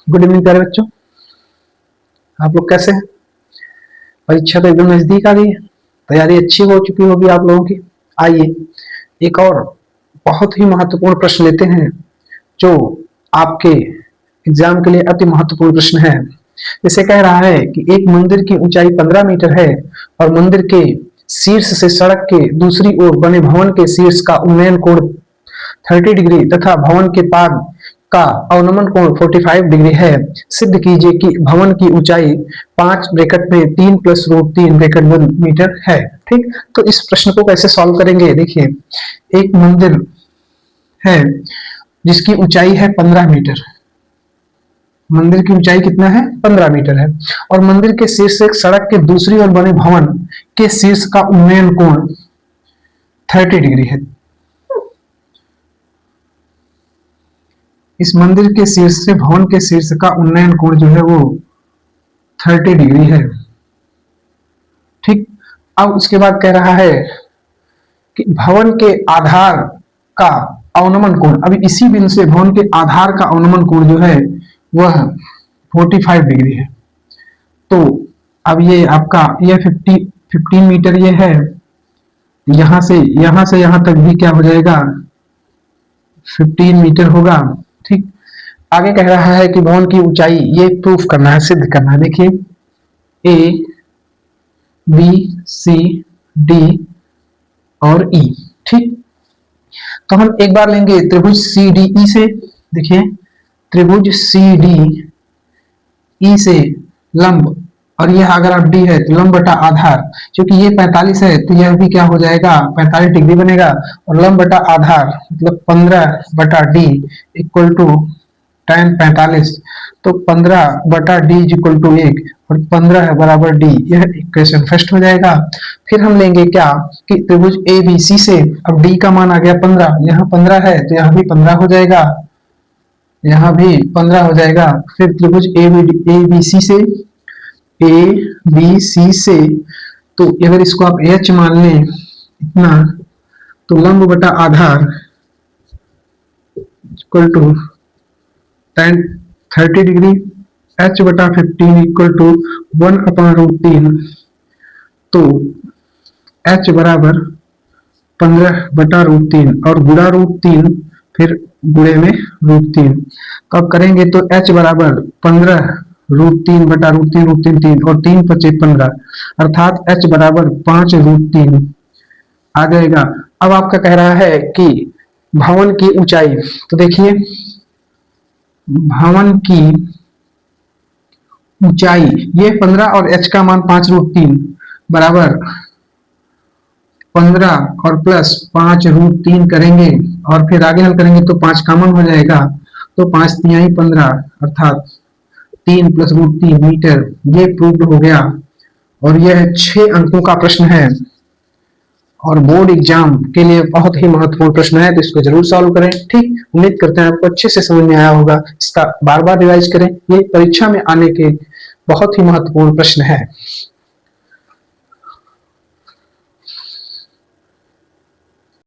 Good evening प्यारे बच्चों, आप लोग कैसे हैं? परीक्षा तो एकदम नजदीक आ गई है, तैयारी अच्छी हो चुकी होगी आप लोगों की। आइए एक और बहुत ही महत्वपूर्ण प्रश्न लेते हैं जो आपके एग्जाम के लिए अति महत्वपूर्ण प्रश्न है। इसे कह रहा है कि एक मंदिर की ऊंचाई 15 मीटर है और मंदिर के शीर्ष से सड़क के दूसरी ओर बने भवन के शीर्ष का उन्नयन कोण 30 डिग्री तथा भवन के पाद का अवनमन कोण 45 डिग्री है। सिद्ध कीजिए कि भवन की ऊंचाई 5 ब्रैकेट में 3 प्लस रूट 3 ब्रैकेट 1 मीटर है। ठीक, तो इस प्रश्न को कैसे सॉल्व करेंगे? देखिए, एक मंदिर है जिसकी ऊंचाई है 15 मीटर। मंदिर की ऊंचाई कितना है? 15 मीटर है। और मंदिर के शीर्ष से सड़क के दूसरी ओर बने भवन के शीर्ष का उन्नयन कोण 30 डिग्री है। इस मंदिर के शीर्ष से भवन के शीर्ष का उन्नयन कोण जो है वो 30 डिग्री है। ठीक, अब उसके बाद कह रहा है कि भवन के आधार का अवनमन कोण, अभी इसी बिंदु से भवन के आधार का अवनमन कोण जो है वह 45 डिग्री है। तो अब ये आपका ये 15 मीटर ये है, यहां से यहां तक भी क्या हो जाएगा? 15 मीटर होगा। ठीक, आगे कह रहा है कि भवन की ऊंचाई ये प्रूफ करना है, सिद्ध करना है। देखिए, ए बी सी डी और ई। ठीक, तो हम एक बार लेंगे त्रिभुज सी डी ई से। देखिए, त्रिभुज सी डी ई से लंब, और यह अगर आप डी है तो लंब बटा आधार, क्योंकि ये 45 है तो यह भी क्या हो जाएगा? 45 डिग्री बनेगा। और लंब बटा आधार मतलब 15 बटा डी इक्वल टू tan 45, तो 15 बटा डी इक्वल टू 1 और 15 बराबर डी, यह इक्वेशन फर्स्ट हो जाएगा। फिर हम लेंगे क्या कि त्रिभुज ए बी सी से, अब डी का मान आ गया 15, यहाँ 15 है तो यहाँ भी 15 हो जाएगा, यहाँ भी 15 हो जाएगा। फिर त्रिभुज ए बी सी से, ए बी सी से, तो अगर इसको आप एच मान लें इतना, तो लंब बटा आधार इक्वल टू tan 30 डिग्री, h बटा 15 इक्वल टू 1/√3, तो h बराबर 15 बटा √3 और गुणा √3 फिर गुणे में √3। तो अब करेंगे तो h बराबर 15 √3 बटा √3 √3 3 और 3 × 5 = 15, अर्थात h बराबर 5 √3 आ जाएगा। अब आपका कह रहा है कि भवन की ऊंचाई, तो देखिए भवन की ऊंचाई ये 15 और h का मान 5 √3 बराबर 15 और प्लस 5 √3 करेंगे और फिर आगे हल करेंगे तो 5 कॉमन हो जाएगा, तो 5 × 3 = 15 अर्थात 3 + √3 मीटर। ये प्रूव्ड हो गया और यह 6 अंकों का प्रश्न है और बोर्ड एग्जाम के लिए बहुत ही महत्वपूर्ण प्रश्न है, तो इसको जरूर सॉल्व करें। ठीक, उम्मीद करते हैं आपको अच्छे से समझ में आया होगा। इसका बार बार रिवाइज करें, ये परीक्षा में आने के बहुत ही महत्वपूर्ण प्रश्न है।